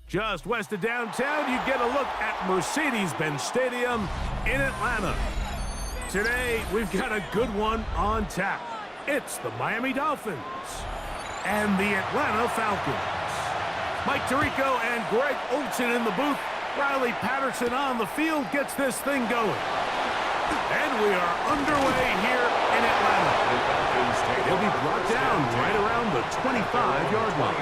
Just west of downtown, you get a look at Mercedes-Benz Stadium in Atlanta. Today, we've got a good one on tap. It's the Miami Dolphins and the Atlanta Falcons. Mike Tirico and Greg Olsen in the booth. Riley Patterson on the field gets this thing going. And we are underway here in Atlanta. He'll be brought down right around the 25-yard line.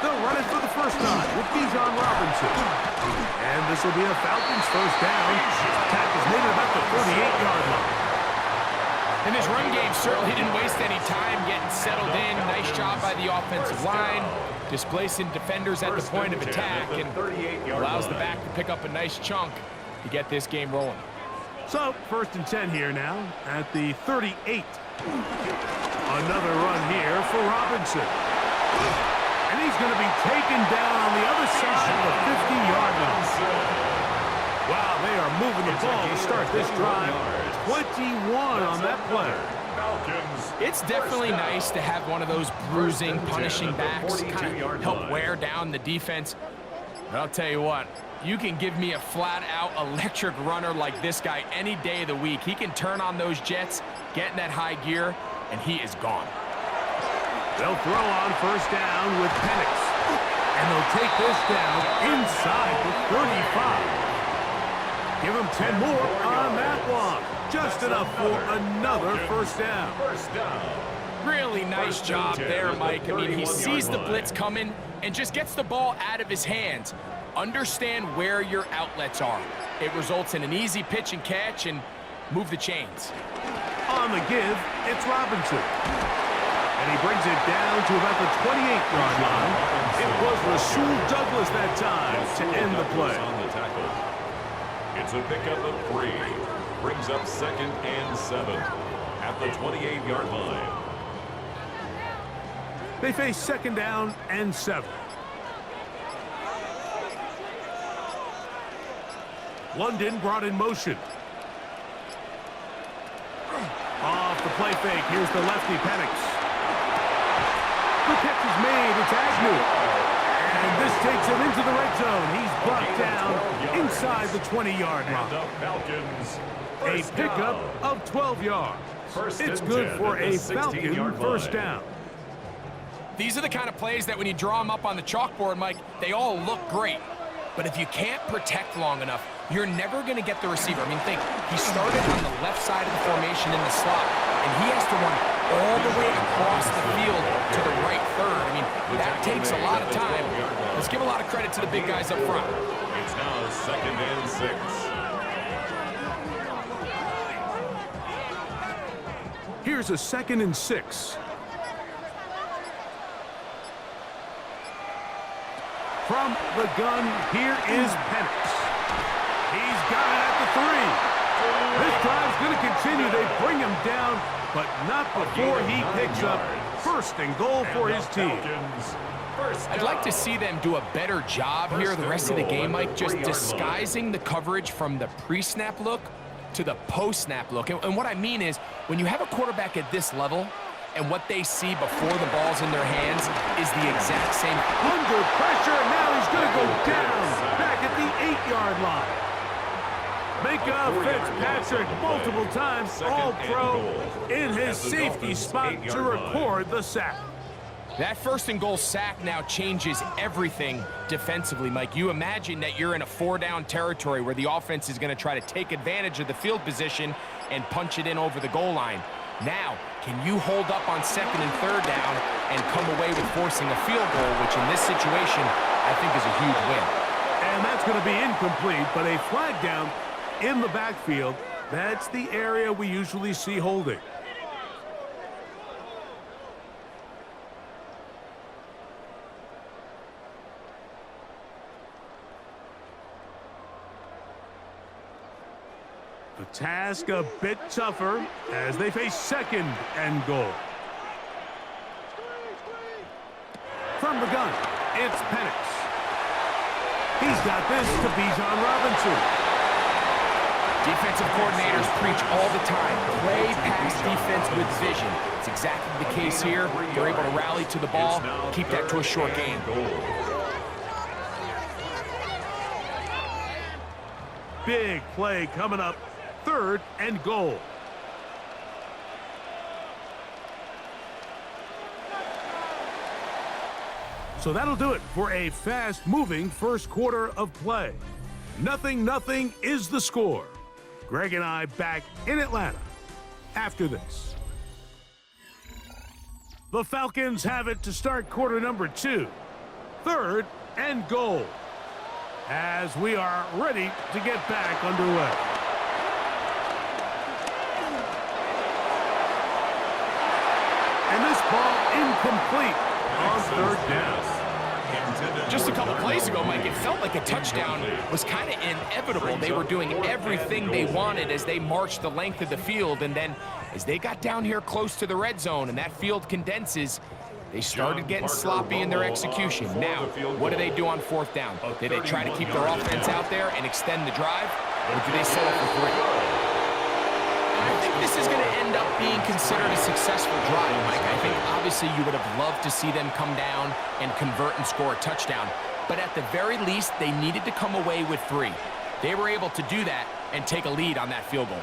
They'll run it for the first time with Bijan Robinson. And this will be a Falcons first down. Attack is made at about the 48-yard line. And his run game certainly didn't waste any time getting settled in. Nice job by the offensive line, displacing defenders at the point of attack, and allows the back to pick up a nice chunk to get this game rolling. So, first and 10 here now at the 38. Another run here for Robinson. And he's going to be taken down on the other side of the 50-yard line. Wow, they are moving the ball to start this drive. 21 on that play. It's definitely nice to have one of those bruising, punishing backs kind of help wear down the defense. But I'll tell you what, you can give me a flat-out electric runner like this guy any day of the week. He can turn on those jets, get in that high gear, and he is gone. They'll throw on first down with Penix. And they'll take this down inside the 35. Give him 10 more on that one. Just enough for another first down. Really nice job there, Mike. I mean, he sees the blitz coming and just gets the ball out of his hands. Understand where your outlets are. It results in an easy pitch and catch and move the chains. On the give, it's Robinson. And he brings it down to about the 28-yard line. It was Rasul Douglas that time to end the play. It's a pickup of 3. Brings up 2nd and 7 at the 28-yard line. They face 2nd down and 7. London brought in motion. Off the play fake, here's the lefty Penix. The catch is made, it's Agnew. And this takes him into the red zone. He's brought down inside the 20-yard line. A pickup of 12 yards. It's good for a Falcon first down. These are the kind of plays that when you draw them up on the chalkboard, Mike, they all look great. But if you can't protect long enough, you're never going to get the receiver. I mean, think, he started on the left side of the formation in the slot, and he has to run all the way across the field to the right third. I mean, that takes a lot of time. Let's give a lot of credit to the big guys up front. It's now 2nd and 6. Here's a 2nd and 6. From the gun, here is Penix. He's got it at the 3. This drive's going to continue. They bring him down, but not before he picks up 1st and goal for his team. I'd like to see them do a better job here the rest of the game, Mike, just disguising the coverage from the pre-snap look to the post-snap look. And what I mean is, when you have a quarterback at this level, and what they see before the ball's in their hands is the exact same. Under pressure, and now he's going to go down back at the 8-yard line. Micah Fitzpatrick multiple times all-pro in his safety spot to record the sack. That 1st and goal sack now changes everything defensively, Mike. You imagine that you're in a 4-down territory where the offense is going to try to take advantage of the field position and punch it in over the goal line. Now, can you hold up on 2nd and 3rd down and come away with forcing a field goal, which in this situation, I think is a huge win. And that's going to be incomplete, but a flag down in the backfield, that's the area we usually see holding. The task a bit tougher as they face 2nd and goal. From the gun, it's Penix. He's got this to Bijan Robinson. Defensive coordinators preach all the time. Play pass defense defense with vision. It's exactly the case here. They're able to rally to the ball, keep that to a short game. Big play coming up. 3rd and goal. So that'll do it for a fast-moving first quarter of play. 0-0 is the score. Greg and I back in Atlanta after this. The Falcons have it to start quarter number 2. 3rd and goal. As we are ready to get back underway. And this ball incomplete on 3rd down. Just a couple plays ago, Mike, it felt like a touchdown was kind of inevitable. They were doing everything they wanted as they marched the length of the field, and then as they got down here close to the red zone and that field condenses, they started getting sloppy in their execution. Now, what do they do on 4th down? Do they try to keep their offense out there and extend the drive, or do they settle for 3? I think this is going to end up being considered a successful drive, Mike. I think obviously you would have loved to see them come down and convert and score a touchdown. But at the very least, they needed to come away with 3. They were able to do that and take a lead on that field goal.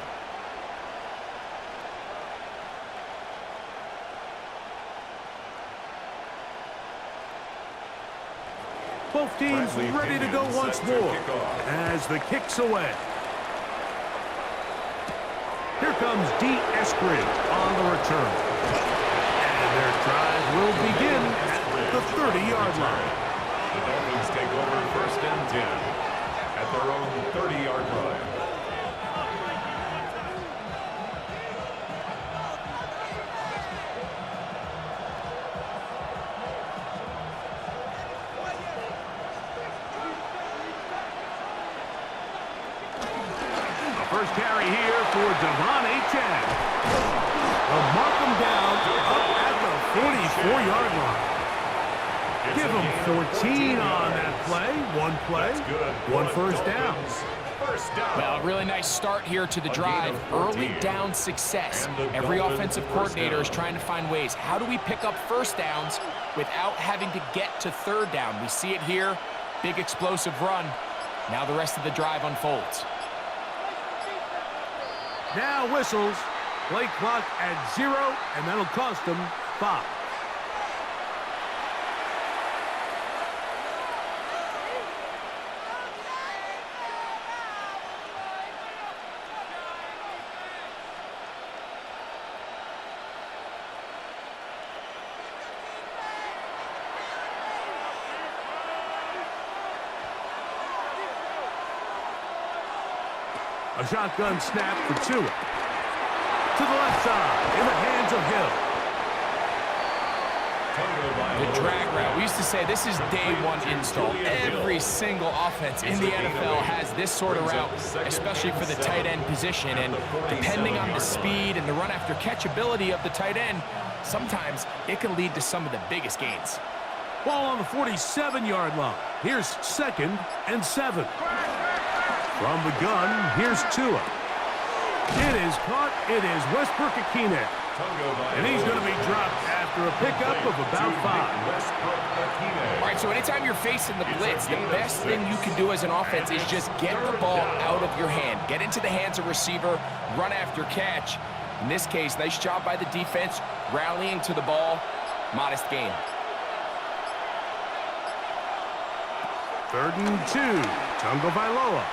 Both teams ready to go once more as the kick's away. Here comes D. Eskridge on the return. And their drive will begin at the 30-yard line. The Dolphins take over 1st and 10 at their own 30-yard line. First carry here for Devon Achane. They'll mark him down up at the 44-yard line. Give him 14 on that play. 1 play, 1 first down. Well, a really nice start here to the drive. Early down success. Every offensive coordinator is trying to find ways. How do we pick up first downs without having to get to 3rd down? We see it here. Big explosive run. Now the rest of the drive unfolds. Now whistles. Play clock at 0, and that'll cost them 5. A shotgun snap for Tua. To the left side, in the hands of Hill. The drag route. We used to say this is day 1 install. Every single offense in the NFL has this sort of route, especially for the tight end position. And depending on the speed and the run after catch ability of the tight end, sometimes it can lead to some of the biggest gains. Ball on the 47-yard line. Here's 2nd and 7. From the gun, here's Tua. It is caught. It is Westbrook-Ikhine. And he's going to be dropped after a pickup of about 5. All right, so anytime you're facing the blitz, the best thing you can do as an offense is just get the ball out of your hand. Get into the hands of receiver, run after catch. In this case, nice job by the defense, rallying to the ball. Modest gain. 3rd and 2. Tagovailoa.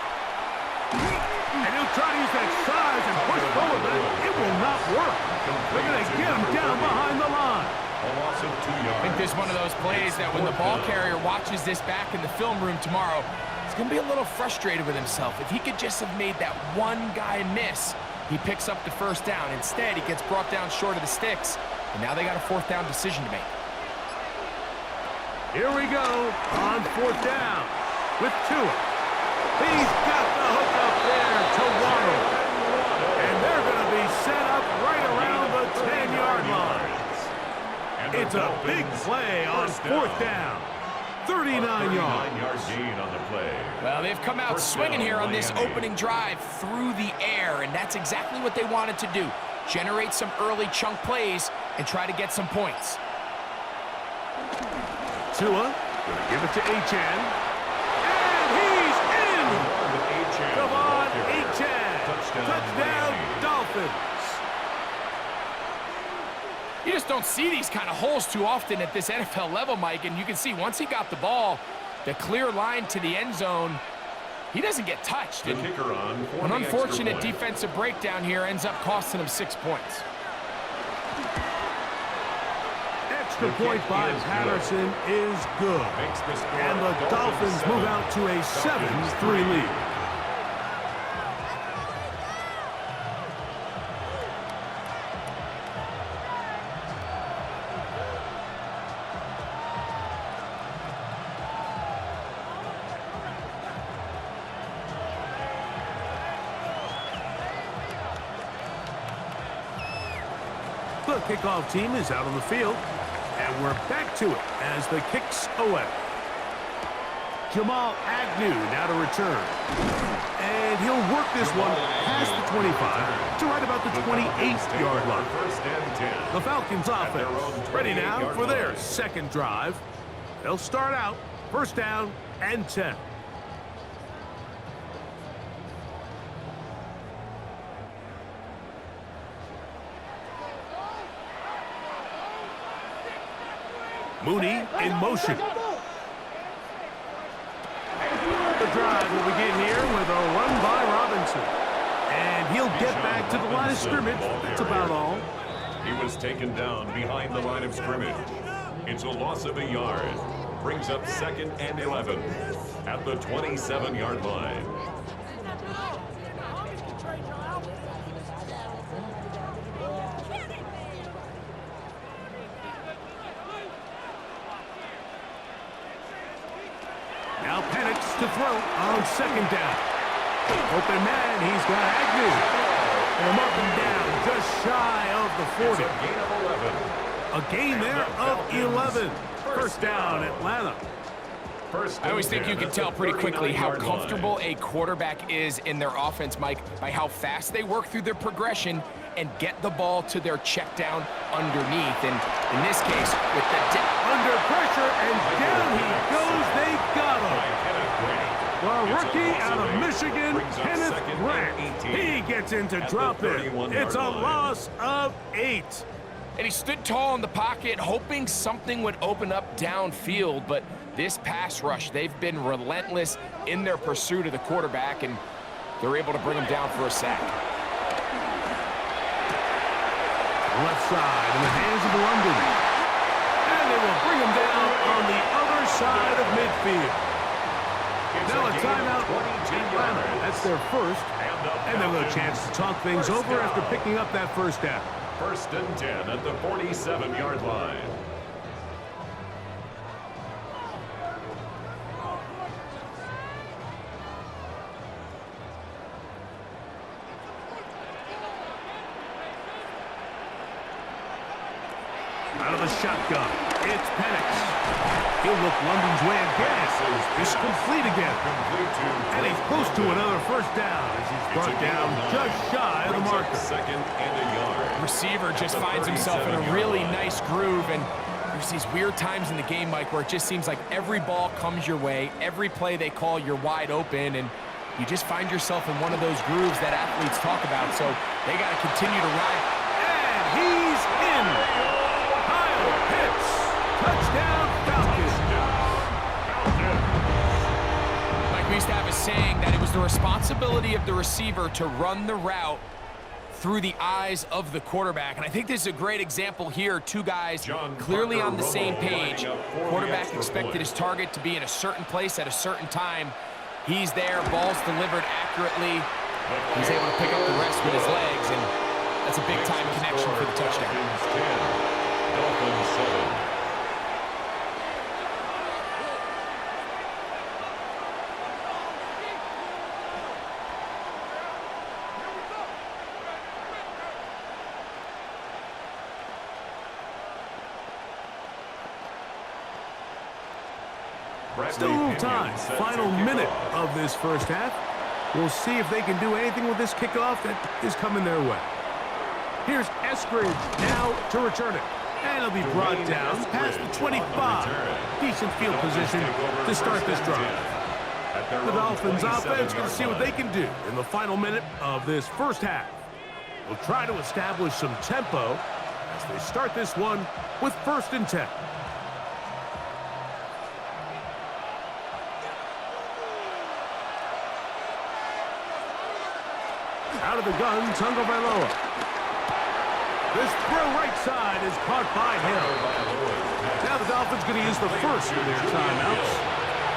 And he'll try to use that size and push forward, but it will not work. They're going to get him down behind the line. I think there's one of those plays that when the ball carrier watches this back in the film room tomorrow, he's going to be a little frustrated with himself. If he could just have made that one guy miss, he picks up the 1st down. Instead, he gets brought down short of the sticks, and now they got a 4th down decision to make. Here we go on 4th down with Tua. He's got the hook up there to Waddle. And they're going to be set up right around the 10-yard line. It's a big play on 4th down. 39 yards. Gain on the play. Well, they've come out swinging here on this opening drive through the air, and that's exactly what they wanted to do. generate some early chunk plays, and try to get some points. Tua, gonna give it to Achane. And he's in! Come on, Achane! Touchdown, Dolphins! You just don't see these kind of holes too often at this NFL level, Mike, and you can see once he got the ball, the clear line to the end zone, he doesn't get touched. The kicker on for an the unfortunate extra point. defensive breakdown here ends up costing him 6 points. Extra point by Patterson is good. And the Dolphins move out to a 7-3 lead. The kickoff team is out on the field, and we're back to it as the kick's away. Jamal Agnew now to return. And he'll work this one past the 25 to right about the 28-yard line. The Falcons offense ready now for their second drive. They'll start out first down and 10. Mooney in motion. The drive will begin here with a run by Robinson. And he'll get back to the line of scrimmage. That's about all. He was taken down behind the line of scrimmage. It's a loss of a yard. Brings up 2nd and 11 at the 27-yard line. Now Penix to throw on second down. Open man, he's got Agnew. And mark him down just shy of the 40. A gain there of 11. First down, Atlanta. I always think you can tell pretty quickly how comfortable a quarterback is in their offense, Mike, by how fast they work through their progression and get the ball to their check down underneath. And in this case, with the under pressure, and down he goes. They got him. The rookie out of Michigan, Kenneth Grant. He gets into drop it. It's a loss of 8. And he stood tall in the pocket, hoping something would open up downfield. But this pass rush, they've been relentless in their pursuit of the quarterback, and they're able to bring him down for a sack. Left side in the hands of London. And they will bring him down on the other side of midfield. Now a timeout, Atlanta. That's their first. And they'll have a chance to talk things over after picking up that first down. 1st and 10 at the 47-yard line. Out of the shotgun, it's Penix. He'll look London's way again. It's complete again. And he's close to another first down as he's brought down just shy of the marker. 2nd and a yard. Receiver just finds himself in a really nice groove, and there's these weird times in the game, Mike, where it just seems like every ball comes your way, every play they call, you're wide open, and you just find yourself in one of those grooves that athletes talk about. So they got to continue to ride. And he's in. Kyle Pitts. Touchdown, Falcons. Like we used to have a saying that it was the responsibility of the receiver to run the route through the eyes of the quarterback. And I think this is a great example here. Two guys clearly on the same page. Quarterback expected his target to be in a certain place at a certain time. He's there, ball's delivered accurately. He's able to pick up the rest with his legs, and that's a big-time connection for the touchdown. Dolphins 7. Still a little time. Final minute of this first half. We'll see if they can do anything with this kickoff that is coming their way. Here's Eskridge now to return it. And it'll be brought down past the 25. Decent field position to start this drive. The Dolphins offense going to see what they can do in the final minute of this first half. We'll try to establish some tempo as they start this one with 1st and 10. Out of the gun, Tagovailoa. This throw right side is caught by Hill. Now the Dolphins going to use the first of their timeouts,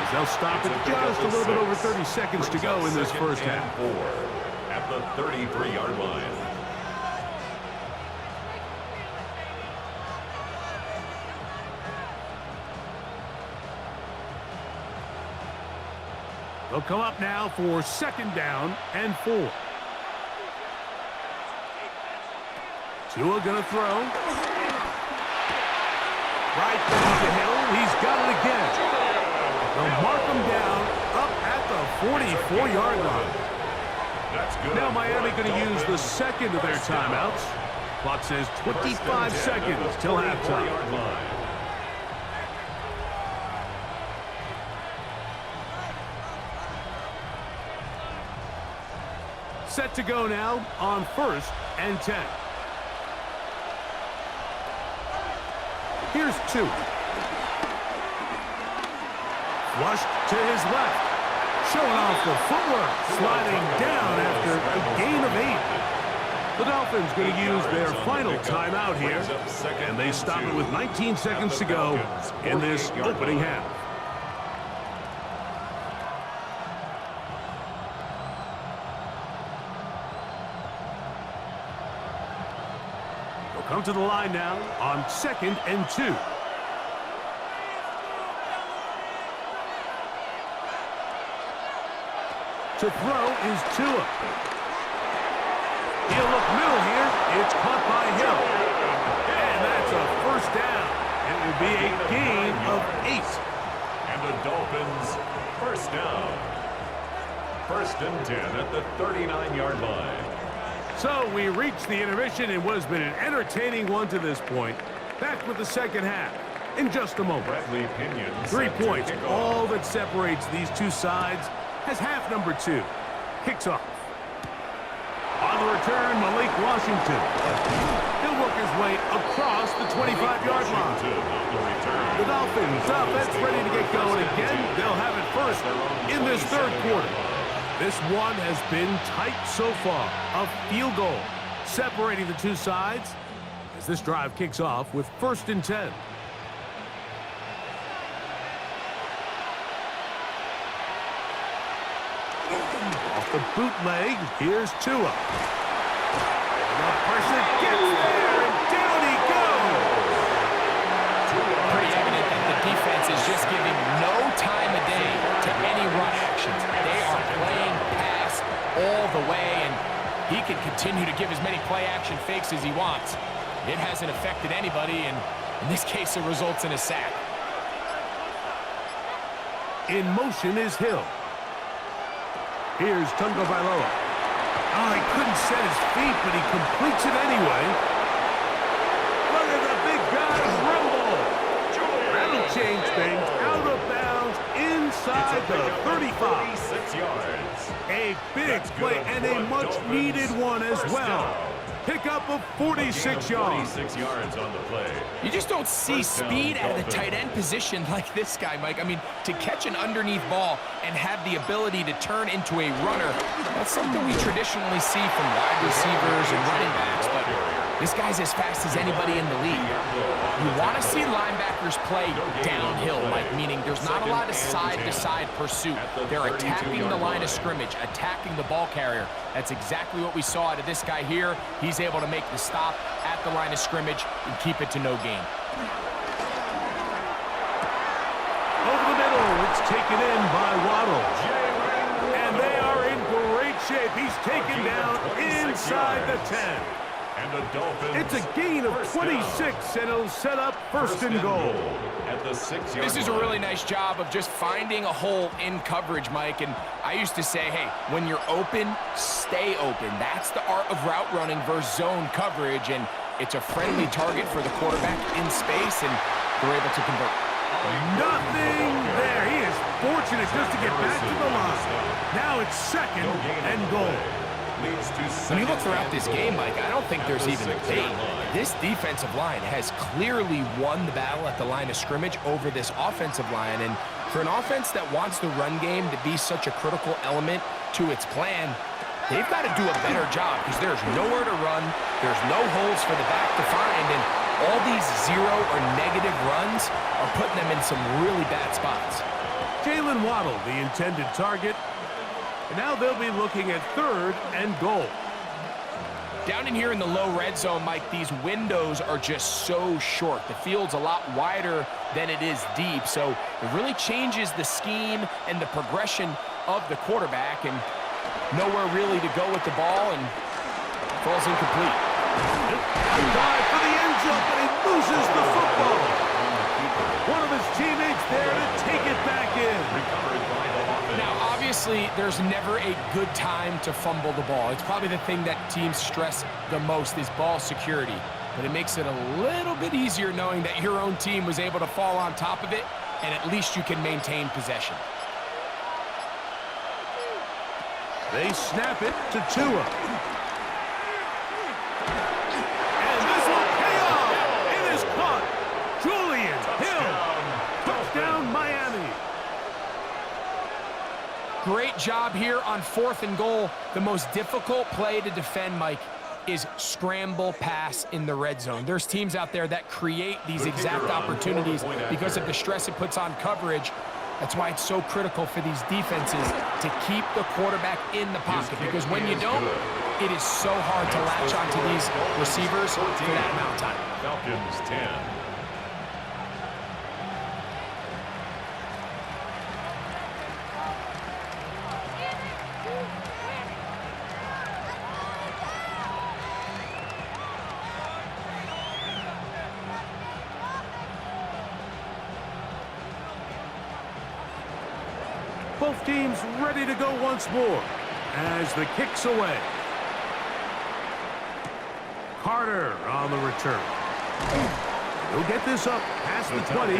as they'll stop it just a little bit over 30 seconds to go in this first half. At the 33-yard line. They'll come up now for 2nd down and 4. Tua gonna throw. Right down to Hill. He's got it again. They'll mark him down up at the 44-yard line. Now Miami gonna use the 2nd of their timeouts. Clock says 25 seconds till halftime. Set to go now on 1st and 10. Here's 2. Flushed to his left. Showing off the footwork. Sliding down after a gain of 8. The Dolphins going to use their final timeout here. And they stop it with 19 seconds to go in this opening half. Come to the line now on 2nd and 2. To throw is Tua. He'll look middle here. It's caught by Hill. And that's a 1st down. It will be a gain of 8. And the Dolphins 1st down. 1st and 10 at the 39-yard line. So we reached the intermission in what has been an entertaining one to this point. Back with the 2nd half in just a moment. 3 points, all that separates these two sides, as half number 2 kicks off. On the return, Malik Washington. He'll work his way across the 25-yard line. The Dolphins offense ready to get going again. They'll have it first in this 3rd quarter. This one has been tight so far. A field goal separating the two sides as this drive kicks off with 1st and 10. Off the bootleg, here's Tua. The person gets there, and down he goes. Pretty evident that the defense is just giving no time of day to any run actions. They are playing pass all the way, and he can continue to give as many play-action fakes as he wants. It hasn't affected anybody, and in this case, it results in a sack. In motion is Hill. Here's Tagovailoa. Oh, he couldn't set his feet, but he completes it anyway. Look at the big guy rumble. That'll change things. Out of bounds inside the 35. 36 yards. A big play and a much-needed one as well. Pick up of 46 yards. 46 yards on the play. You just don't see speed out of the tight end position like this guy, Mike. I mean, to catch an underneath ball and have the ability to turn into a runner, that's something we traditionally see from wide receivers and running backs, but this guy's as fast as anybody in the league. You want to see linebackers play downhill, Mike, meaning there's not a lot of side-to-side pursuit. They're attacking the line of scrimmage, attacking the ball carrier. That's exactly what we saw out of this guy here. He's able to make the stop at the line of scrimmage and keep it to no gain. Over the middle, it's taken in by Waddle. And they are in great shape. He's taken down inside the 10. And the Dolphins. It's a gain of 26, and it'll set up first and goal. At the 6-yard line. This is a really nice job of just finding a hole in coverage, Mike. And I used to say, hey, when you're open, stay open. That's the art of route running versus zone coverage. And it's a friendly target for the quarterback in space, and they're able to convert. Nothing there. He is fortunate just to get back to the line. Now it's second and goal. When you look throughout this game, Mike, I don't think there's even a debate. This defensive line has clearly won the battle at the line of scrimmage over this offensive line. And for an offense that wants the run game to be such a critical element to its plan, they've got to do a better job because there's nowhere to run. There's no holes for the back to find. And all these zero or negative runs are putting them in some really bad spots. Jalen Waddle, the intended target. And now they'll be looking at third and goal. Down in here in the low red zone, Mike, these windows are just so short. The field's a lot wider than it is deep, so it really changes the scheme and the progression of the quarterback, and nowhere really to go with the ball, and falls incomplete. Dive for the end zone, but he loses the football. One of his teammates there to take it back in. Now, obviously, there's never a good time to fumble the ball. It's probably the thing that teams stress the most is ball security. But it makes it a little bit easier knowing that your own team was able to fall on top of it, and at least you can maintain possession. They snap it to Tua. And this will pay off. It is caught. Julian Hill. Touchdown, Miami. Great job here on 4th and goal. The most difficult play to defend, Mike, is scramble pass in the red zone. There's teams out there that create these exact opportunities because of the stress it puts on coverage. That's why it's so critical for these defenses to keep the quarterback in the pocket, because when you don't, it is so hard to latch onto these receivers for that amount of time. Falcons 10. Both teams ready to go once more as the kick's away. Carter on the return. He'll get this up past the 20.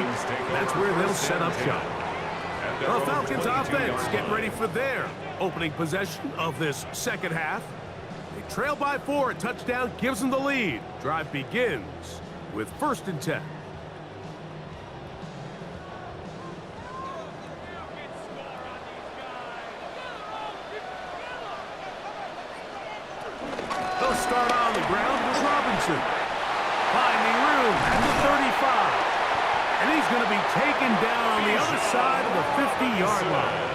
That's where they'll set up shop. The Falcons offense getting ready for their opening possession of this second half. They trail by 4. A touchdown gives them the lead. Drive begins with 1st and 10. They'll start on the ground with Robinson. Finding room at the 35. And he's going to be taken down on the other side of the 50-yard line.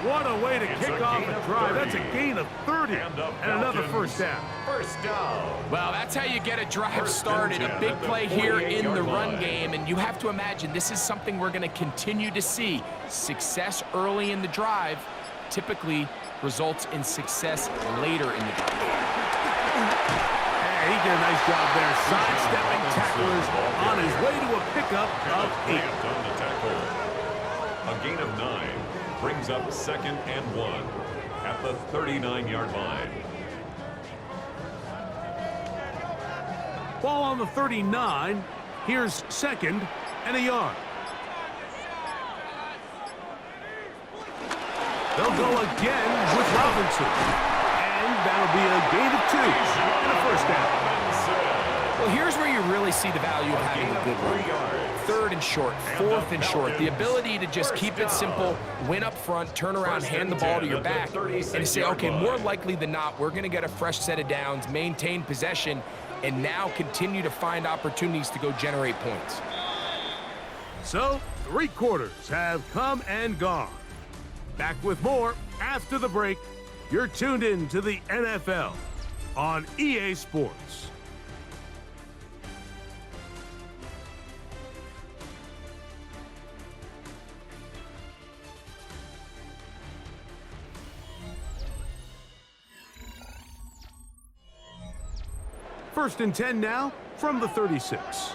What a way to kick off a drive. That's a gain of 30 and another first down. First down. Well, that's how you get a drive started. A big play here in the run game, and you have to imagine this is something we're going to continue to see. Success early in the drive typically results in success later in the drive. Hey, he did a nice job there, sidestepping tacklers on his way to a pickup of 8. On the tackle. A gain of 9 brings up 2nd and 1 at the 39-yard line. Ball on the 39. Here's 2nd and a yard. They'll go again with Robinson. And that'll be a gain of 2 and a first down. Well, here's where you really see the value of having a good run. 3rd and short, 4th and short. The ability to just keep it simple, win up front, turn around, hand the ball to your back, and say, okay, more likely than not, we're going to get a fresh set of downs, maintain possession, and now continue to find opportunities to go generate points. So, 3 quarters have come and gone. Back with more after the break. You're tuned in to the NFL on EA Sports. First and 10 now from the 36.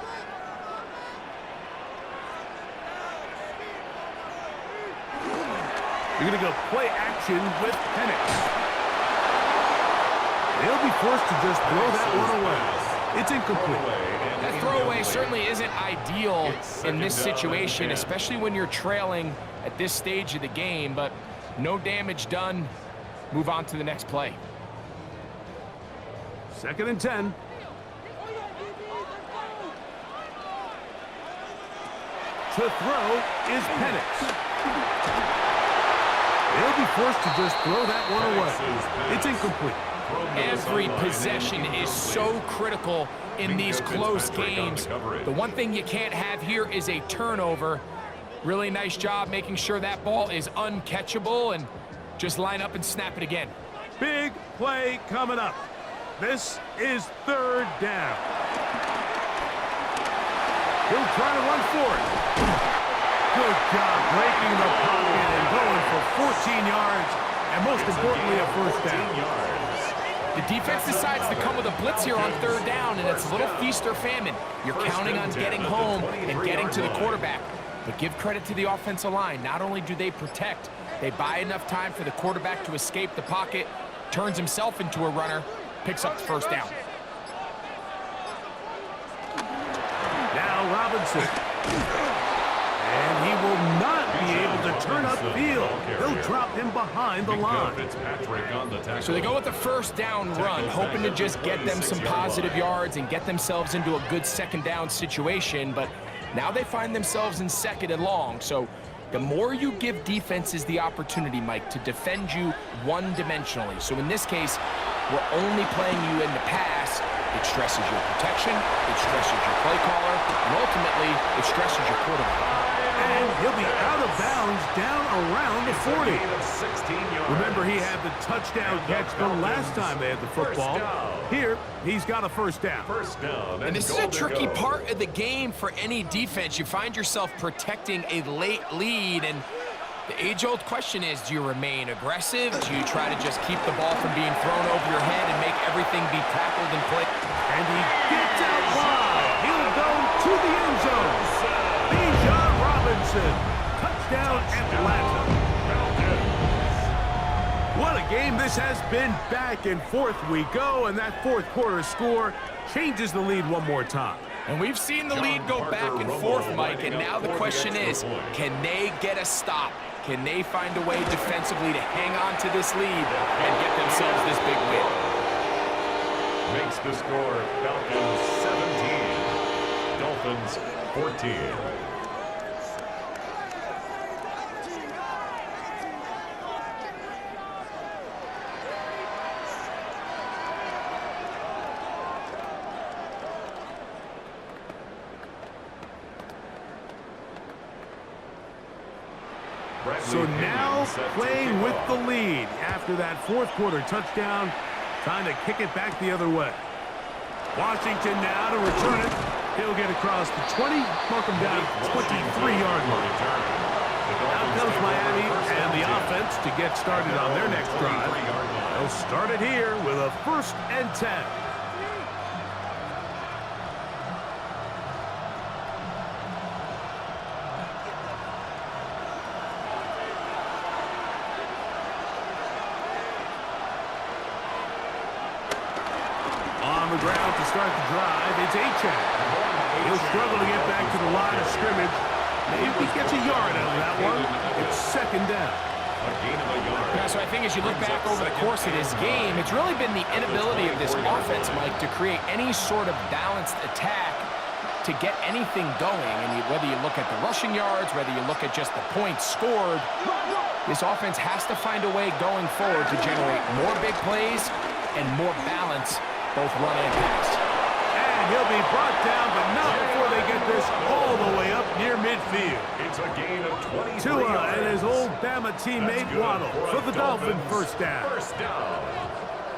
You're going to go play action with Penix. He'll be forced to just throw that one away. It's incomplete. That throwaway certainly isn't ideal in this situation, especially when you're trailing at this stage of the game, but no damage done. Move on to the next play. Second and 10. To throw is Penix. He'll be forced to just throw that one away. It's incomplete. Every possession is so critical in these close games. The one thing you can't have here is a turnover. Really nice job making sure that ball is uncatchable, and just line up and snap it again. Big play coming up. This is third down. He'll try to run for it. Good job breaking the pocket and going for 14 yards, and most importantly, a first down. The defense decides to come with a blitz here on third down, and it's a little feast or famine. You're counting on getting home and getting to the quarterback. But give credit to the offensive line. Not only do they protect, they buy enough time for the quarterback to escape the pocket, turns himself into a runner, picks up the first down. Now Robinson. And he will not be able to turn upfield. They'll drop him behind the line. So they go with the first down run, hoping to just get them some positive yards and get themselves into a good second down situation. But now they find themselves in second and long. So the more you give defenses the opportunity, Mike, to defend you one-dimensionally. So in this case, we're only playing you in the pass. It stresses your protection, it stresses your play caller, and ultimately, it stresses your quarterback. And he'll be out of bounds down around the 40. Remember, he had the touchdown catch the last time they had the football. Here, he's got a first down. And this is a tricky part of the game for any defense. You find yourself protecting a late lead, and the age-old question is, do you remain aggressive? Do you try to just keep the ball from being thrown over your head and make everything be tackled and played? And he gets out wide. He'll go to the end zone. Touchdown, Atlanta. What a game this has been. Back and forth we go, and that fourth quarter score changes the lead one more time. And we've seen the lead go back and forth, Mike, and now the question is, can they get a stop? Can they find a way defensively to hang on to this lead and get themselves this big win? Makes the score Falcons 17, Dolphins 14. So now playing with the lead after that fourth quarter touchdown, trying to kick it back the other way. Washington now to return it. He'll get across the 20, mark him down at the 23-yard line. Now comes Miami and the offense to get started on their next drive. They'll start it here with a first and 10. On the ground to start the drive, it's Achane. He'll struggle to get back to the line of scrimmage. Maybe he gets a yard out of that one. It's second down. Yeah, so I think as you look back over the course of this game, it's really been the inability of this offense, Mike, to create any sort of balanced attack to get anything going. And whether you look at the rushing yards, whether you look at just the points scored, this offense has to find a way going forward to generate more big plays and more balance, both run and pass. And he'll be brought down, but not before they get this all the way up near midfield. It's a gain of 23 Tua yards. and his old Bama teammate Waddle for the Dolphin first down.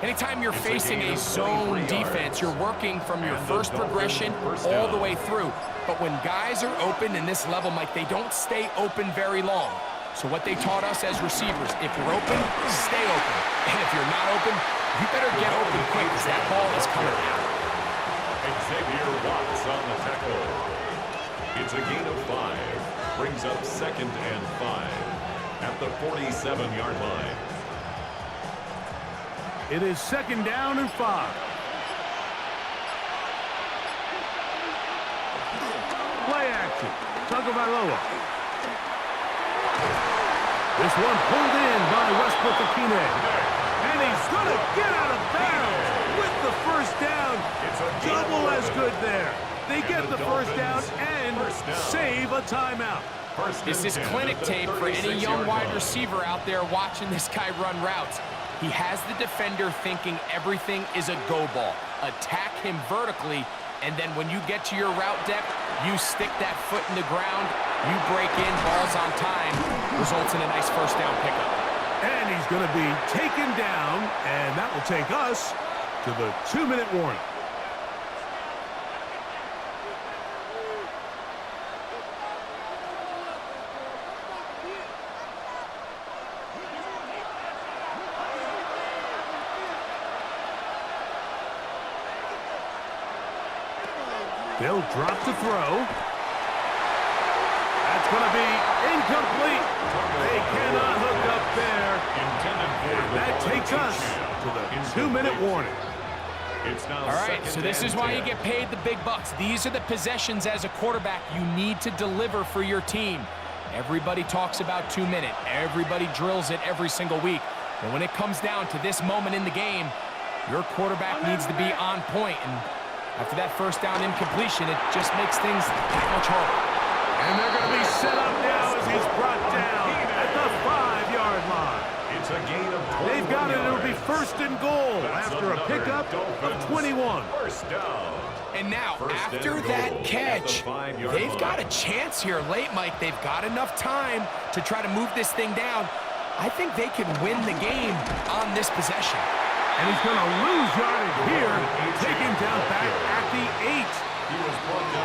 Anytime you're facing a zone defense, you're working from your first progression all the way through. But when guys are open in this level, Mike, they don't stay open very long. So what they taught us as receivers, if you're open, stay open. And if you're not open, you better get open quick because that ball is coming out. Fox on the tackle. It's a gain of 5. Brings up 2nd and 5 at the 47-yard line. It is 2nd down and 5. Play action. Tagovailoa. This one pulled in by Westbrook-Ikhine. And he's going to get out of bounds with the first down. Double as good there. They get the first down and save a timeout. This is clinic tape for any young wide receiver out there watching this guy run routes. He has the defender thinking everything is a go ball. Attack him vertically, and then when you get to your route depth, you stick that foot in the ground, you break in, balls on time, results in a nice first down pickup. And he's going to be taken down, and that will take us to the 2-minute warning. They'll drop to throw. That's going to be incomplete. They cannot hook up there. And that takes us to the 2-minute warning. All right, so this is why you get paid the big bucks. These are the possessions as a quarterback you need to deliver for your team. Everybody talks about 2-minute. Everybody drills it every single week. But when it comes down to this moment in the game, your quarterback needs to be on point. And after that first down incompletion, it just makes things that much harder. And they're going to be set up now as he's brought down at the 5-yard line. It's a gain of 21 They've got it. It'll be yards. 1st and goal after a pickup of 21. First down. And now, after that catch, they've got a chance here late, Mike. They've got enough time to try to move this thing down. I think they can win the game on this possession. And he's going to lose yardage here. Take him down back at the 8.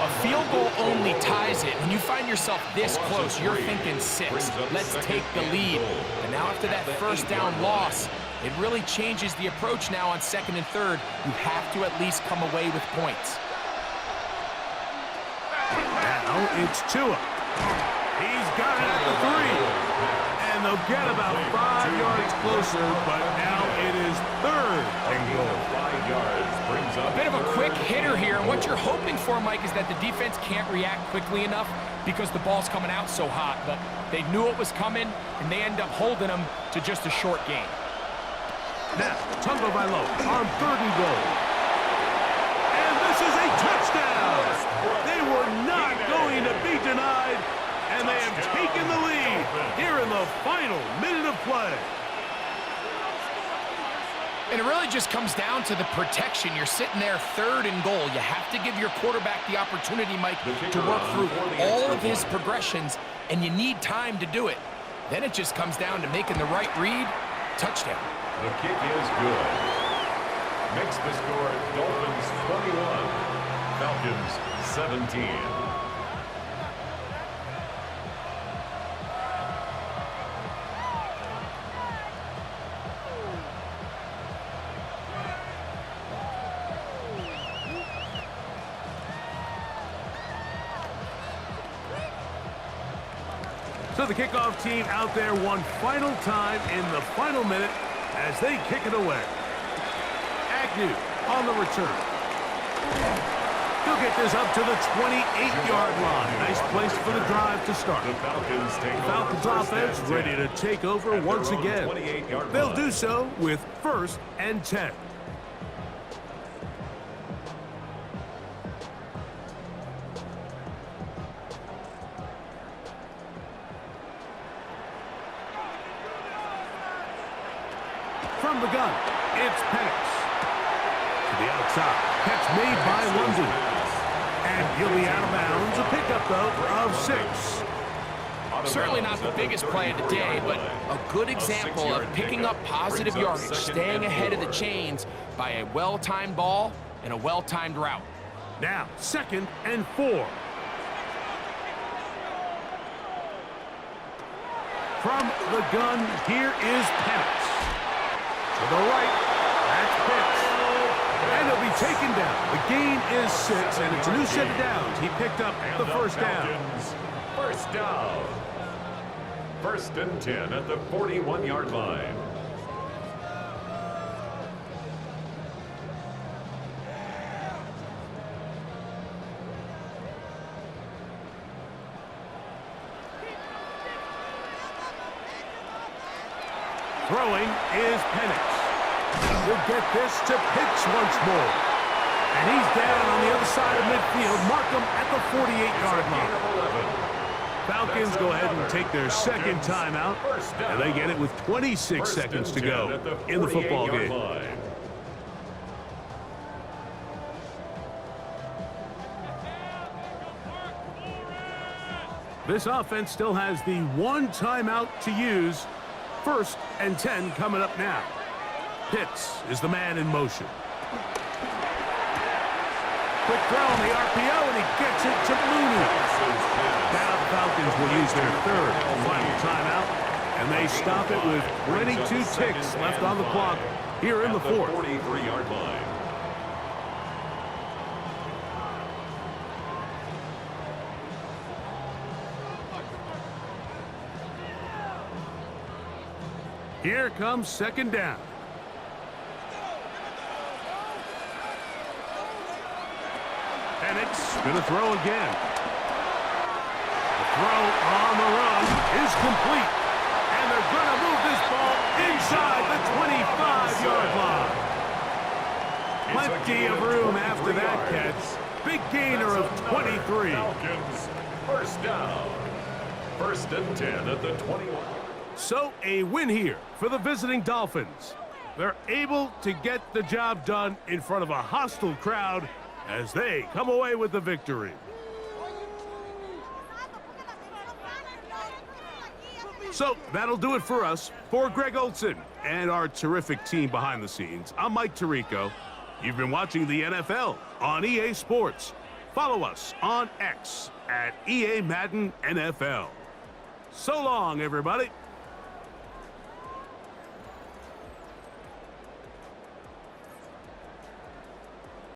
A field goal only ties it. When you find yourself this close, you're thinking 6. Let's take the lead. But now after that first down loss, it really changes the approach now on 2nd and 3rd. You have to at least come away with points. Now it's Tua. He's got it at the 3. And they'll get about 5 yards closer, but now it is 3rd and goal. 5 yards brings up A bit of a quick hitter here. And what you're hoping for, Mike, is that the defense can't react quickly enough because the ball's coming out so hot. But they knew it was coming, and they end up holding them to just a short game. Now, Tagovailoa on 3rd and goal. And this is a touchdown! They were not going to be denied, and they have taken the lead here in the final minute of play. And it really just comes down to the protection. You're sitting there 3rd and goal. You have to give your quarterback the opportunity, Mike, to work through all of his progressions, and you need time to do it. Then it just comes down to making the right read. Touchdown. The kick is good. Makes the score Dolphins 21, Falcons 17. So the kickoff team out there one final time in the final minute as they kick it away. Agnew on the return. He'll get this up to the 28-yard line. Nice place for the drive to start. The Falcons take Falcons offense ready to take over once again. They'll do so with 1st and 10. From the gun, it's Penix. To the outside, catch made by London. And he'll be out of bounds. A pickup, though, of 6. Certainly not the biggest play of the day, but a good example of picking up positive yardage, staying ahead of the chains by a well-timed ball and a well-timed route. Now, 2nd and 4. From the gun, here is Penix. To the right, that's Pitts. And he'll be taken down. The gain is 6, and it's a new set of downs. He picked up the first down. First down. 1st and 10 at the 41-yard line. Throwing is Penix. He'll get this to Pitts once more. And he's down on the other side of midfield. Mark him at the 48-yard line. Falcons go ahead and take their second timeout, and they get it with 26 seconds to go in the football game. This offense still has the one timeout to use. 1st and 10 coming up now. Pitts is the man in motion. Quick throw on the RPO, and he gets it to Mooney. Now the Falcons will use their 3rd and final timeout, and they stop it with 22 ticks left on the clock here in the 4th. 43-yard line. Here comes 2nd down. Penix going to throw again. The throw on the run is complete. And they're going to move this ball inside the 25-yard line. Plenty of room after that catch. Big gainer of 23. Falcons, 1st down. 1st and 10 at the 21. So a win here for the visiting Dolphins. They're able to get the job done in front of a hostile crowd as they come away with the victory. So that'll do it for us. For Greg Olson and our terrific team behind the scenes, I'm Mike Tirico. You've been watching the NFL on EA Sports. Follow us on X at EA Madden NFL. So long, everybody.